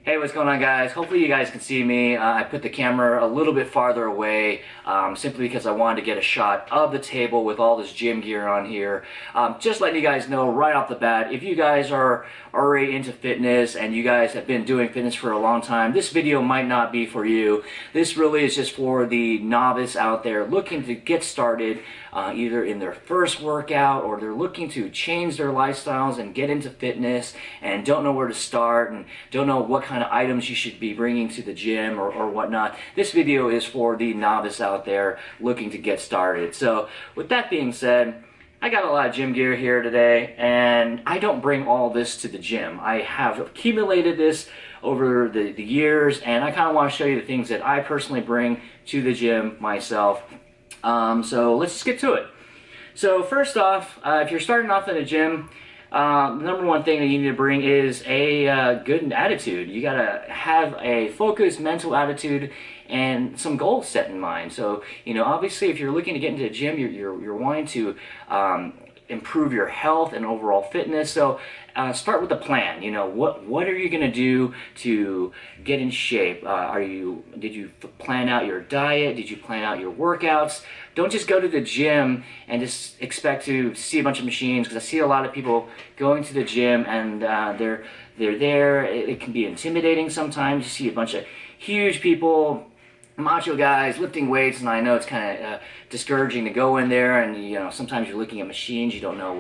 Hey, what's going on, guys? Hopefully you guys can see me. I put the camera a little bit farther away simply because I wanted to get a shot of the table with all this gym gear on here. Just letting you guys know right off the bat, if you guys are already into fitness and you guys have been doing fitness for a long time, this video might not be for you. This really is just for the novice out there looking to get started either in their first workout, or they're looking to change their lifestyles and get into fitness and don't know where to start and don't know what kind of items you should be bringing to the gym or whatnot. This video is for the novice out there looking to get started. So with that being said, I got a lot of gym gear here today, and I don't bring all this to the gym. I have accumulated this over the years, and I kind of want to show you the things that I personally bring to the gym myself. So let's just get to it. So first off, if you're starting off in the gym, the number one thing that you need to bring is a good attitude. You gotta have a focused mental attitude and some goals set in mind. So, you know, obviously if you're looking to get into the gym, you're wanting to improve your health and overall fitness. So start with a plan. You know, what are you going to do to get in shape? Did you plan out your diet? Did you plan out your workouts? Don't just go to the gym and just expect to see a bunch of machines, because I see a lot of people going to the gym and they're there. It can be intimidating sometimes. You see a bunch of huge people, macho guys lifting weights, and I know it's kind of discouraging to go in there, and you know, sometimes you're looking at machines, you don't know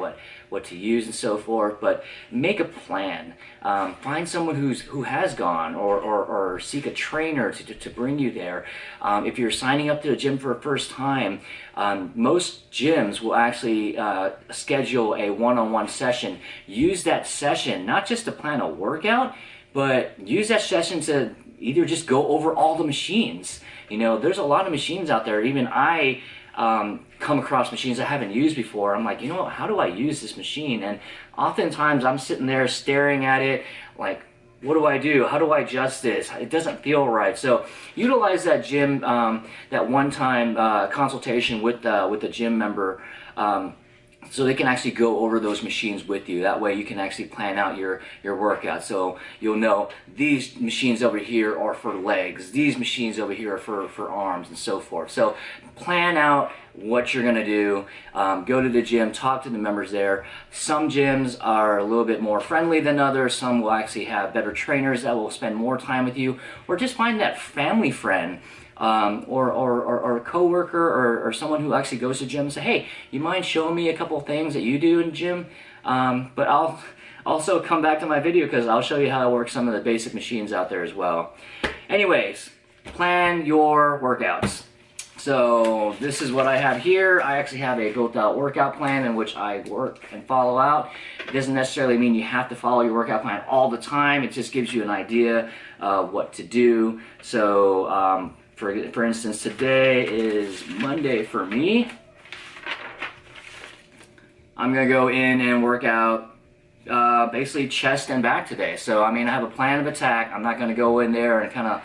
what to use and so forth. But make a plan. Find someone who has gone, or seek a trainer to bring you there. If you're signing up to the gym for the first time, most gyms will actually schedule a one-on-one session. Use that session not just to plan a workout, but use that session to either just go over all the machines. You know, there's a lot of machines out there. Even I come across machines I haven't used before. I'm like, you know what, how do I use this machine? And oftentimes I'm sitting there staring at it like, what do I do? How do I adjust this? It doesn't feel right. So utilize that gym, that one-time consultation with the gym member, so they can actually go over those machines with you. That way you can actually plan out your workout. So you'll know these machines over here are for legs, these machines over here are for arms, and so forth. So plan out what you're gonna do. Go to the gym, talk to the members there. Some gyms are a little bit more friendly than others. Some will actually have better trainers that will spend more time with you, or just find that family friend, or a coworker, or someone who actually goes to the gym and say, hey, you mind showing me a couple of things that you do in the gym? But I'll also come back to my video, because I'll show you how to work some of the basic machines out there as well. Anyways, plan your workouts. So this is what I have here. I actually have a built out workout plan in which I work and follow out. It doesn't necessarily mean you have to follow your workout plan all the time. It just gives you an idea of what to do. So for instance, today is Monday for me. I'm gonna go in and work out basically chest and back today. So I mean, I have a plan of attack. I'm not gonna go in there and kind of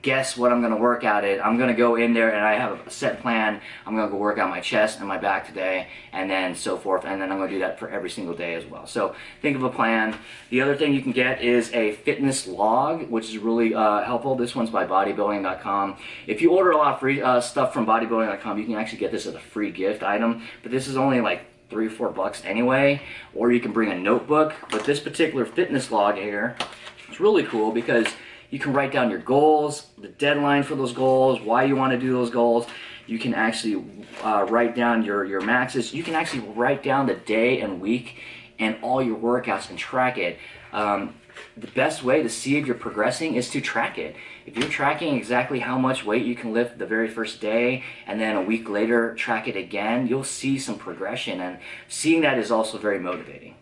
guess what I'm going to work out at. I'm going to go in there and I have a set plan. I'm going to go work out my chest and my back today, and then so forth, and then I'm going to do that for every single day as well. So think of a plan. The other thing you can get is a fitness log, which is really helpful. This one's by bodybuilding.com. If you order a lot of free stuff from bodybuilding.com, you can actually get this as a free gift item, but this is only like $3 or $4 anyway, or you can bring a notebook. But this particular fitness log here is really cool because you can write down your goals, the deadline for those goals, why you want to do those goals. You can actually write down your maxes. You can actually write down the day and week and all your workouts and track it. The best way to see if you're progressing is to track it. If you're tracking exactly how much weight you can lift the very first day, and then a week later track it again, you'll see some progression, and seeing that is also very motivating.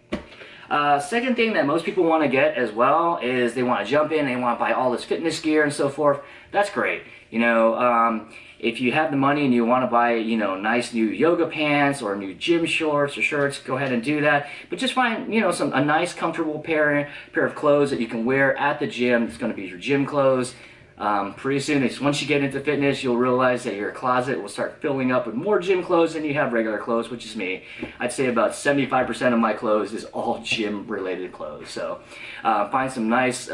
Second thing that most people want to get as well is they want to jump in, they want to buy all this fitness gear and so forth. That's great. You know, if you have the money and you want to buy, you know, nice new yoga pants or new gym shorts or shirts, go ahead and do that. But just find, you know, a nice comfortable pair of clothes that you can wear at the gym. It's going to be your gym clothes. Pretty soon, once you get into fitness, you'll realize that your closet will start filling up with more gym clothes than you have regular clothes, which is me. I'd say about 75% of my clothes is all gym related clothes. So find some nice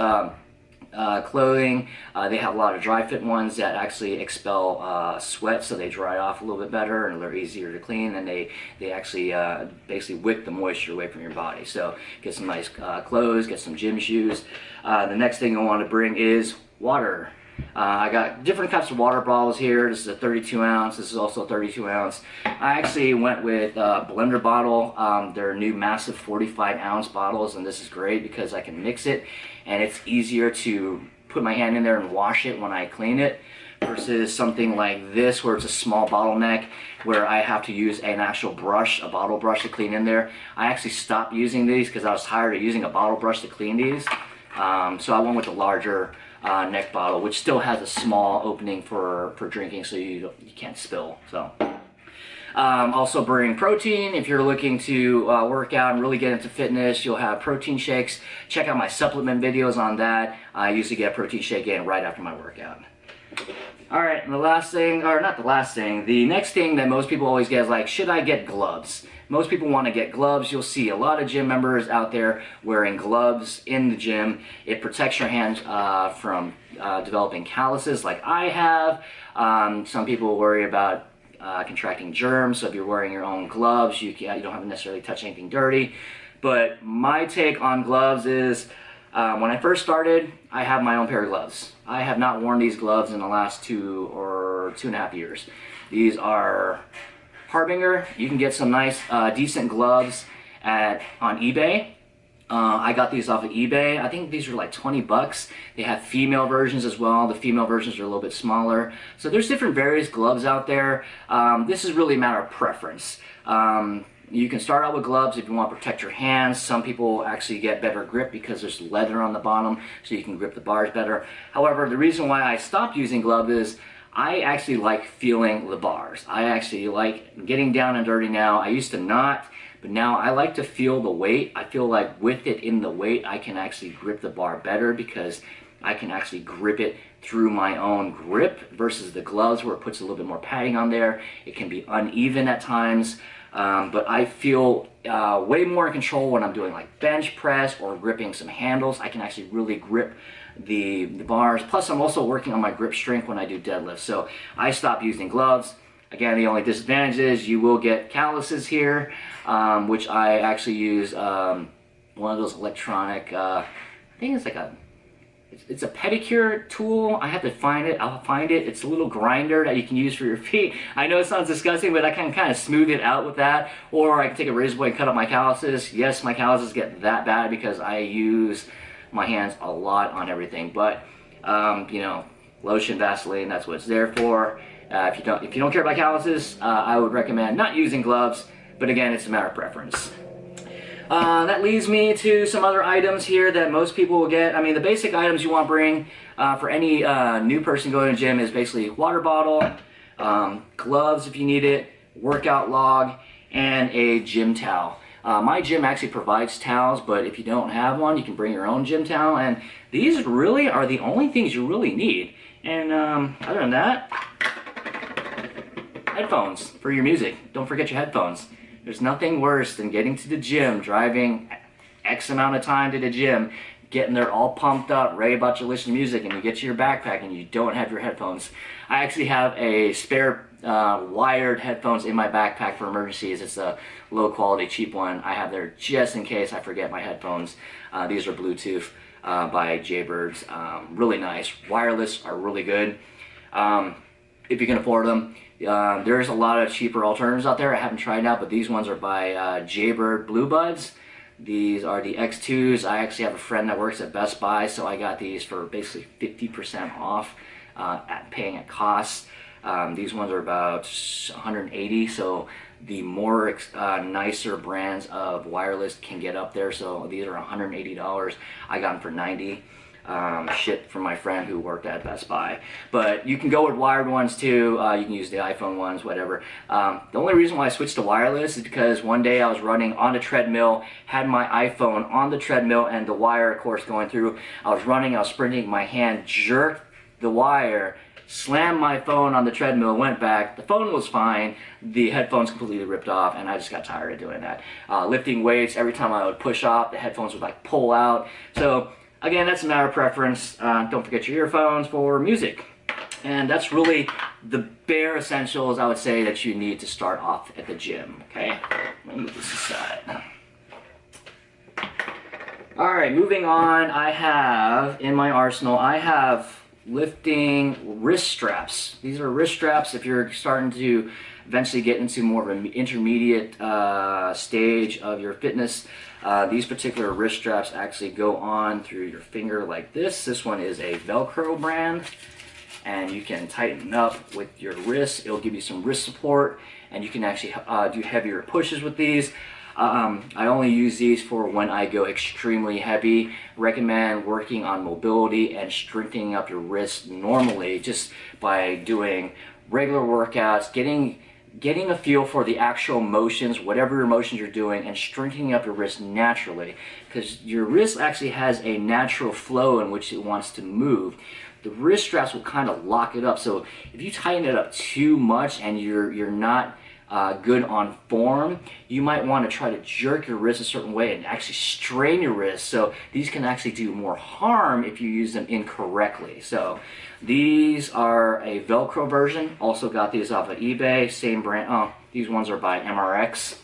clothing. They have a lot of dry fit ones that actually expel sweat, so they dry off a little bit better and they're easier to clean, and they actually basically wick the moisture away from your body. So get some nice clothes, get some gym shoes. The next thing I want to bring is water. I got different types of water bottles here. This is a 32 ounce. This is also a 32 ounce. I actually went with a blender bottle. They're new massive 45 ounce bottles, and this is great because I can mix it and it's easier to put my hand in there and wash it when I clean it versus something like this where it's a small bottleneck where I have to use an actual brush, a bottle brush to clean in there. I actually stopped using these because I was tired of using a bottle brush to clean these. So I went with the larger neck bottle, which still has a small opening for drinking, so you can't spill. So also bring protein. If you're looking to work out and really get into fitness, you'll have protein shakes. Check out my supplement videos on that. I usually get a protein shake in right after my workout. Alright, and the last thing, or not the last thing, the next thing that most people always get is like, should I get gloves? Most people want to get gloves. You'll see a lot of gym members out there wearing gloves in the gym. It protects your hands from developing calluses like I have. Some people worry about contracting germs, so if you're wearing your own gloves, you don't have to necessarily touch anything dirty. But my take on gloves is, when I first started, I have my own pair of gloves. I have not worn these gloves in the last 2 or 2.5 years. These are Harbinger. You can get some nice, decent gloves on eBay. I got these off of eBay. I think these are like 20 bucks. They have female versions as well. The female versions are a little bit smaller. So there's different various gloves out there. This is really a matter of preference. You can start out with gloves if you want to protect your hands. Some people actually get better grip because there's leather on the bottom, so you can grip the bars better. However, the reason why I stopped using gloves is I actually like feeling the bars. I actually like getting down and dirty now. I used to not, but now I like to feel the weight. I feel like with it in the weight, I can actually grip the bar better because I can actually grip it through my own grip versus the gloves where it puts a little bit more padding on there. It can be uneven at times. But I feel way more in control when I'm doing like bench press or gripping some handles. I can actually really grip the bars. Plus, I'm also working on my grip strength when I do deadlifts. So I stopped using gloves. Again, the only disadvantage is you will get calluses here, which I actually use one of those electronic, I think it's like it's a pedicure tool. I have to find it. I'll find it. It's a little grinder that you can use for your feet. I know it sounds disgusting, but I can kind of smooth it out with that. Or I can take a razor blade and cut up my calluses. Yes, my calluses get that bad because I use my hands a lot on everything. But you know, lotion, Vaseline, that's what it's there for. If you don't care about calluses, I would recommend not using gloves. But again, it's a matter of preference. That leads me to some other items here that most people will get. I mean, the basic items you want to bring for any new person going to the gym is basically water bottle, gloves if you need it, workout log, and a gym towel. My gym actually provides towels, but if you don't have one, you can bring your own gym towel. And these really are the only things you really need. And other than that, headphones for your music. Don't forget your headphones. There's nothing worse than getting to the gym, driving X amount of time to the gym, getting there all pumped up, ready about to listen to music, and you get to your backpack and you don't have your headphones. I actually have a spare wired headphones in my backpack for emergencies. It's a low quality, cheap one. I have there just in case I forget my headphones. These are Bluetooth by Jaybirds. Really nice. Wireless are really good. If you can afford them. There's a lot of cheaper alternatives out there. I haven't tried out, but these ones are by Jaybird Blue Buds. These are the X2s. I actually have a friend that works at Best Buy, so I got these for basically 50% off paying at cost. These ones are about $180, so the more nicer brands of wireless can get up there. So these are $180. I got them for $90. Shit from my friend who worked at Best Buy. But you can go with wired ones too. You can use the iPhone ones, whatever. The only reason why I switched to wireless is because one day I was running on the treadmill, had my iPhone on the treadmill and the wire, of course, going through. I was running, I was sprinting, my hand jerked the wire, slammed my phone on the treadmill, went back. The phone was fine. The headphones completely ripped off, and I just got tired of doing that. Lifting weights, every time I would push off, the headphones would like pull out. So again, that's a matter of preference. Don't forget your earphones for music. And that's really the bare essentials, I would say, that you need to start off at the gym, okay? Let me move this aside. All right, moving on, I have, in my arsenal, I have lifting wrist straps. These are wrist straps if you're starting to eventually get into more of an intermediate stage of your fitness. These particular wrist straps actually go on through your finger like this. This one is a Velcro brand, and you can tighten up with your wrist. It'll give you some wrist support, and you can actually do heavier pushes with these. I only use these for when I go extremely heavy. Recommend working on mobility and strengthening up your wrist normally just by doing regular workouts, getting a feel for the actual motions, whatever your motions you're doing, and strengthening up your wrist naturally, because your wrist actually has a natural flow in which it wants to move. The wrist straps will kind of lock it up, so if you tighten it up too much and you're not good on form, you might want to try to jerk your wrist a certain way and actually strain your wrist. So these can actually do more harm if you use them incorrectly. So these are a Velcro version. Also got these off of eBay, same brand. Oh, these ones are by MRX.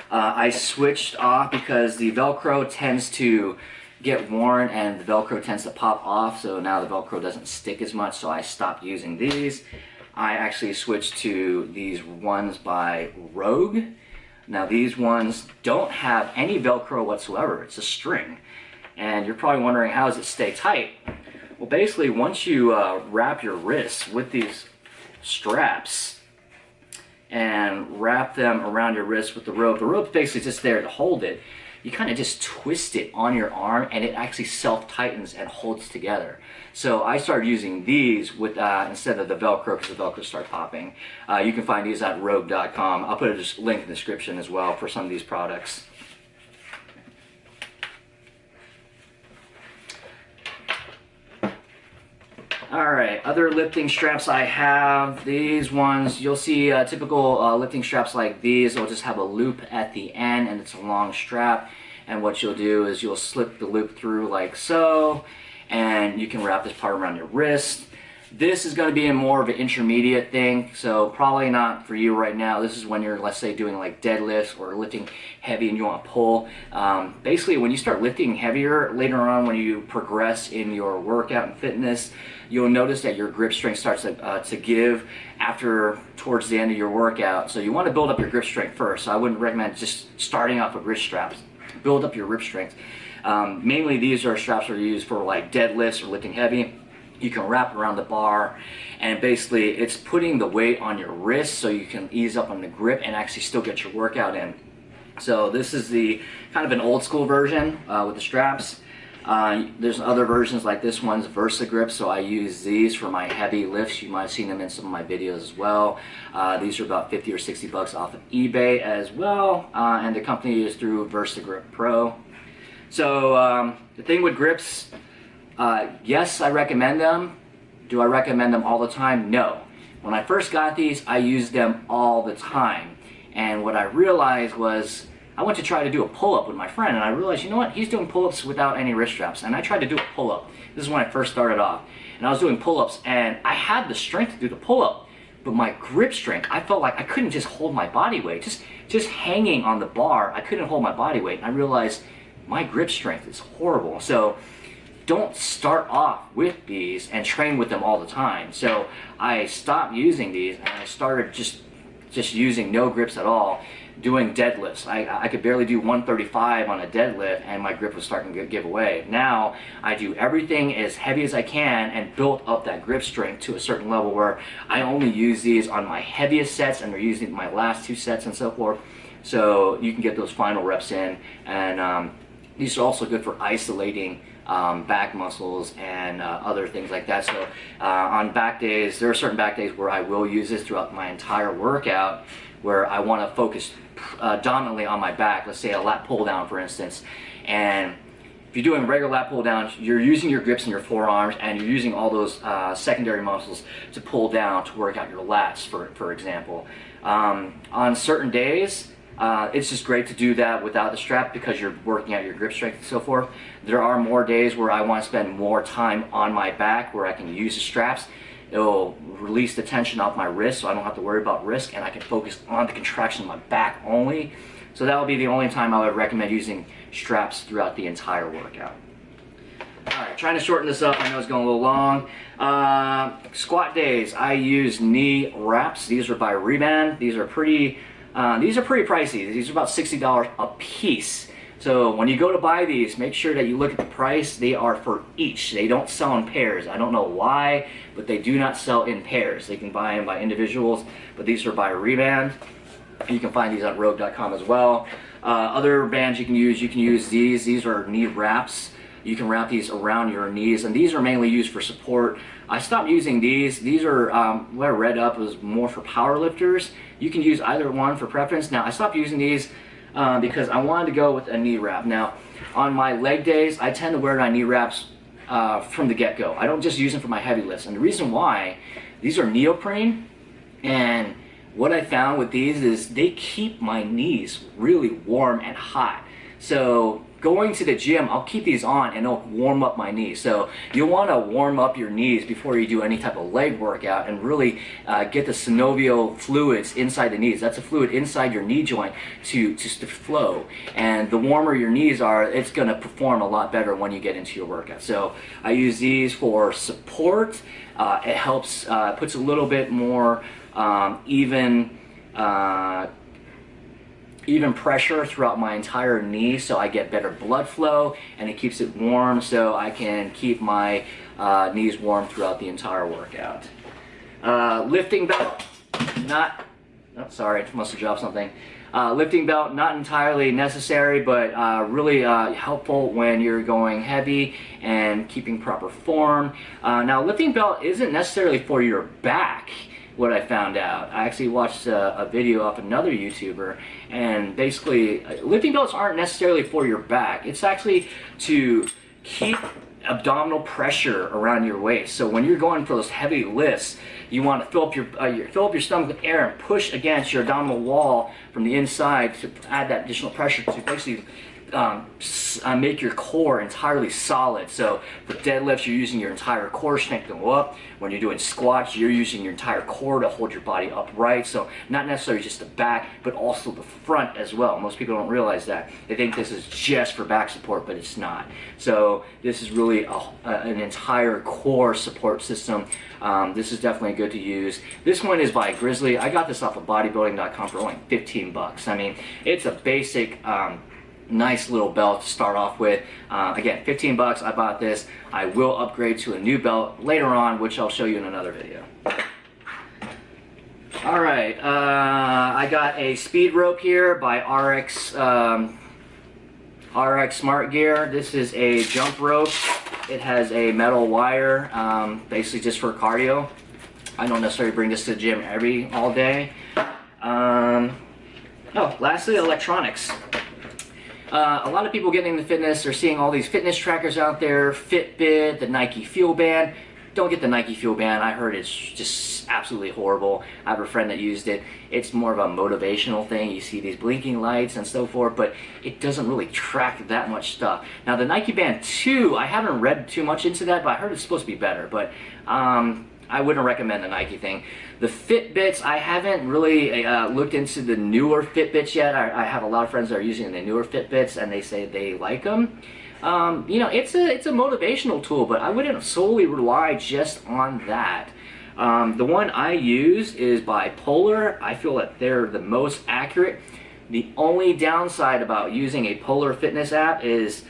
I switched off because the Velcro tends to get worn and the Velcro tends to pop off, so now the Velcro doesn't stick as much, so I stopped using these. I actually switched to these ones by Rogue. Now these ones don't have any Velcro whatsoever, it's a string. And you're probably wondering, how does it stay tight? Well, basically once you wrap your wrists with these straps and wrap them around your wrist with the rope's basically just there to hold it. You kind of just twist it on your arm and it actually self-tightens and holds together. So I started using these with instead of the Velcro, because the Velcro started popping. You can find these at rogue.com. I'll put a link in the description as well for some of these products. Alright, other lifting straps I have, these ones, you'll see typical lifting straps like these, they'll just have a loop at the end and it's a long strap, and what you'll do is you'll slip the loop through like so, and you can wrap this part around your wrist. This is going to be a more of an intermediate thing, so probably not for you right now. This is when you're, let's say, doing like deadlifts or lifting heavy and you want to pull. Basically, when you start lifting heavier later on, when you progress in your workout and fitness, you'll notice that your grip strength starts to give towards the end of your workout. So you want to build up your grip strength first. So I wouldn't recommend just starting off with wrist straps. Build up your grip strength. Mainly these are straps that are used for like deadlifts or lifting heavy. You can wrap around the bar, and basically it's putting the weight on your wrist so you can ease up on the grip and actually still get your workout in. So this is the kind of an old school version with the straps. There's other versions like this one's Versa Grip, so I use these for my heavy lifts. You might have seen them in some of my videos as well. These are about 50 or 60 bucks off of eBay as well, and the company is through Versa Grip Pro. So the thing with grips, yes, I recommend them. Do I recommend them all the time? No. When I first got these, I used them all the time. And what I realized was, I went to try to do a pull-up with my friend, and I realized, you know what, he's doing pull-ups without any wrist straps. And I tried to do a pull-up. This is when I first started off. And I was doing pull-ups, and I had the strength to do the pull-up, but my grip strength, I felt like I couldn't just hold my body weight. Just hanging on the bar, I couldn't hold my body weight. And I realized my grip strength is horrible. So don't start off with these and train with them all the time. So I stopped using these and I started just using no grips at all, doing deadlifts. I could barely do 135 on a deadlift and my grip was starting to give away. Now I do everything as heavy as I can and built up that grip strength to a certain level where I only use these on my heaviest sets and they're using my last 2 sets and so forth. So you can get those final reps in, and these are also good for isolating back muscles and other things like that. So on back days, there are certain back days where I will use this throughout my entire workout, where I want to focus dominantly on my back. Let's say a lat pull down, for instance, and if you're doing regular lat pull downs, you're using your grips in your forearms and you're using all those secondary muscles to pull down to work out your lats, for example. On certain days, It's just great to do that without the strap because you're working out your grip strength and so forth. There are more days where I want to spend more time on my back where I can use the straps. It'll release the tension off my wrist so I don't have to worry about wrist, and I can focus on the contraction of my back only. So that will be the only time I would recommend using straps throughout the entire workout. Alright, trying to shorten this up. I know it's going a little long. Squat days, I use knee wraps. These are by Rehband. These are pretty pricey. These are about $60 a piece. So when you go to buy these, make sure that you look at the price. They are for each. They don't sell in pairs. I don't know why, but they do not sell in pairs. They can buy them by individuals, but these are by Rehband. You can find these on rogue.com as well. Other bands you can use these. These are knee wraps. You can wrap these around your knees, and these are mainly used for support. I stopped using these. These are, what I read up was more for power lifters. You can use either one for preference. Now, I stopped using these because I wanted to go with a knee wrap. Now, on my leg days, I tend to wear my knee wraps from the get-go. I don't just use them for my heavy lifts. And the reason why, these are neoprene, and what I found with these is they keep my knees really warm and hot. So going to the gym, I'll keep these on and it'll warm up my knees. So you'll want to warm up your knees before you do any type of leg workout and really get the synovial fluids inside the knees. That's a fluid inside your knee joint to flow. And the warmer your knees are, it's going to perform a lot better when you get into your workout. So I use these for support. It helps, puts a little bit more even pressure throughout my entire knee, so I get better blood flow, and it keeps it warm so I can keep my knees warm throughout the entire workout. Lifting belt, sorry, I must have dropped something. Lifting belt, not entirely necessary, but really helpful when you're going heavy and keeping proper form. Now, lifting belt isn't necessarily for your back. What I found out, I actually watched a video of another YouTuber, and basically lifting belts aren't necessarily for your back. It's actually to keep abdominal pressure around your waist. So when you're going for those heavy lifts, you want to fill up your stomach with air and push against your abdominal wall from the inside to add that additional pressure to basically make your core entirely solid. So for deadlifts, you're using your entire core strength to go up. When you're doing squats, you're using your entire core to hold your body upright. So not necessarily just the back, but also the front as well. Most people don't realize that. They think this is just for back support, but it's not. So this is really an entire core support system. This is definitely good to use. This one is by Grizzly. I got this off of bodybuilding.com for only 15 bucks. I mean, it's a basic nice little belt to start off with. Again, 15 bucks, I bought this. I will upgrade to a new belt later on, which I'll show you in another video. Alright, I got a speed rope here by RX Smart Gear. This is a jump rope. It has a metal wire, basically just for cardio. I don't necessarily bring this to the gym all day. Lastly, electronics. A lot of people getting into fitness are seeing all these fitness trackers out there, Fitbit, the Nike Fuel Band. Don't get the Nike Fuel Band. I heard it's just absolutely horrible. I have a friend that used it. It's more of a motivational thing. You see these blinking lights and so forth, but it doesn't really track that much stuff. Now the Nike Band 2, I haven't read too much into that, but I heard it's supposed to be better. But I wouldn't recommend the Nike thing. The Fitbits, I haven't really looked into the newer Fitbits yet. I have a lot of friends that are using the newer Fitbits, and they say they like them. You know, it's a motivational tool, but I wouldn't solely rely just on that. The one I use is by Polar. I feel that they're the most accurate. The only downside about using a Polar fitness app is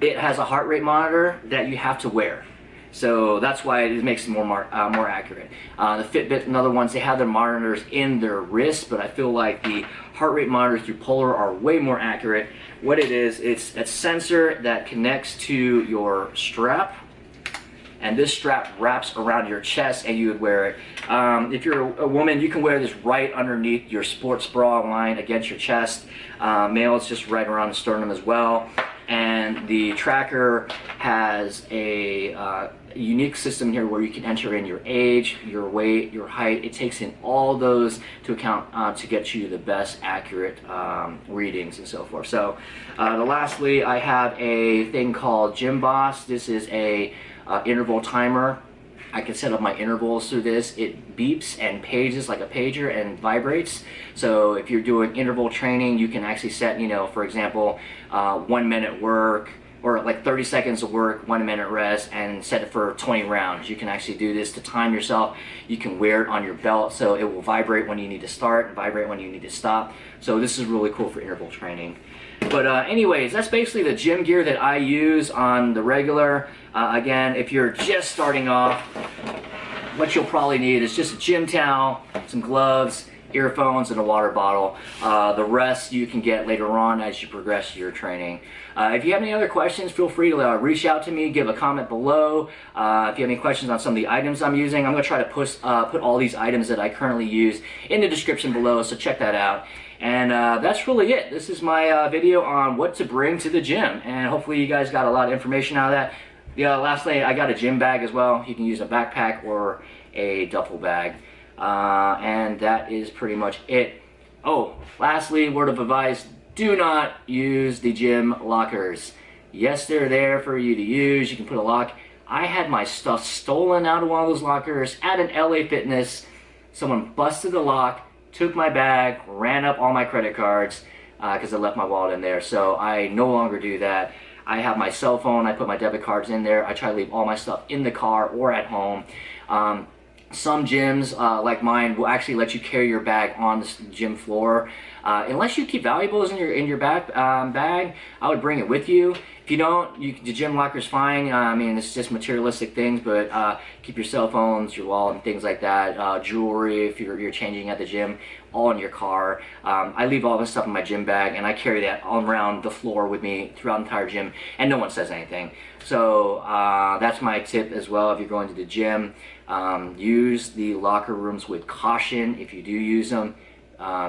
it has a heart rate monitor that you have to wear. So that's why it makes it more accurate. The Fitbit and other ones, they have their monitors in their wrists, but I feel like the heart rate monitors through Polar are way more accurate. What it is, it's a sensor that connects to your strap, and this strap wraps around your chest and you would wear it. If you're a woman, you can wear this right underneath your sports bra line against your chest. Male, it's just right around the sternum as well. and the tracker has a unique system here where you can enter in your age, your weight, your height. It takes in all those to account to get you the best accurate readings and so forth. So lastly, I have a thing called Gym Boss. This is a interval timer. I can set up my intervals through this. It beeps and pages like a pager and vibrates. So if you're doing interval training, you can actually set, you know, for example, 1 minute work, or like 30 seconds of work, 1 minute rest, and set it for 20 rounds. You can actually do this to time yourself. You can wear it on your belt so it will vibrate when you need to start and vibrate when you need to stop. So this is really cool for interval training. But anyways, that's basically the gym gear that I use on the regular. Again, if you're just starting off, what you'll probably need is just a gym towel, some gloves, earphones, and a water bottle. The rest you can get later on as you progress your training. If you have any other questions, feel free to reach out to me, give a comment below. If you have any questions on some of the items I'm using, I'm going to try to put all these items that I currently use in the description below, so check that out. And that's really it. This is my video on what to bring to the gym, and hopefully you guys got a lot of information out of that. Yeah, lastly, I got a gym bag as well. You can use a backpack or a duffel bag. And that is pretty much it. Oh, lastly, word of advice, do not use the gym lockers. Yes, they're there for you to use. You can put a lock. I had my stuff stolen out of one of those lockers at an LA Fitness. Someone busted the lock, took my bag, ran up all my credit cards because I left my wallet in there. So I no longer do that. I have my cell phone. I put my debit cards in there. I try to leave all my stuff in the car or at home. Some gyms, like mine, will actually let you carry your bag on the gym floor. Unless you keep valuables in your bag, I would bring it with you. If you don't, the gym locker's fine. I mean, it's just materialistic things, but keep your cell phones, your wallet, and things like that. Jewelry, if you're changing at the gym, all in your car. I leave all this stuff in my gym bag, and I carry that all around the floor with me throughout the entire gym, and no one says anything. So that's my tip as well. If you're going to the gym, use the locker rooms with caution. If you do use them,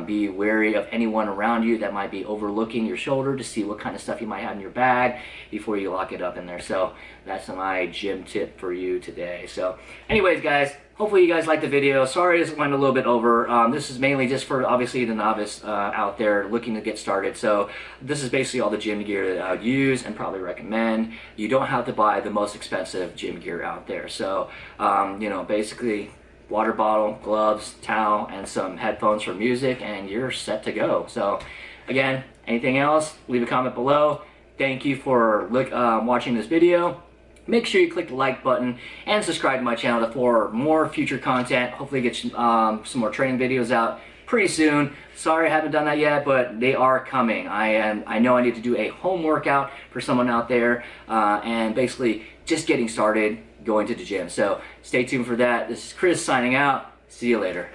be wary of anyone around you that might be overlooking your shoulder to see what kind of stuff you might have in your bag before you lock it up in there. So that's my gym tip for you today. So anyways, guys, hopefully you guys liked the video. Sorry this went a little bit over. This is mainly just for obviously the novice out there looking to get started. So this is basically all the gym gear that I would use and probably recommend. You don't have to buy the most expensive gym gear out there. So you know, basically water bottle, gloves, towel, and some headphones for music, and you're set to go. So again, anything else, leave a comment below. Thank you for watching this video. Make sure you click the like button and subscribe to my channel for more future content. Hopefully get some more training videos out pretty soon. Sorry I haven't done that yet, but they are coming. I know I need to do a home workout for someone out there, and basically just getting started going to the gym. So stay tuned for that. This is Chris signing out. See you later.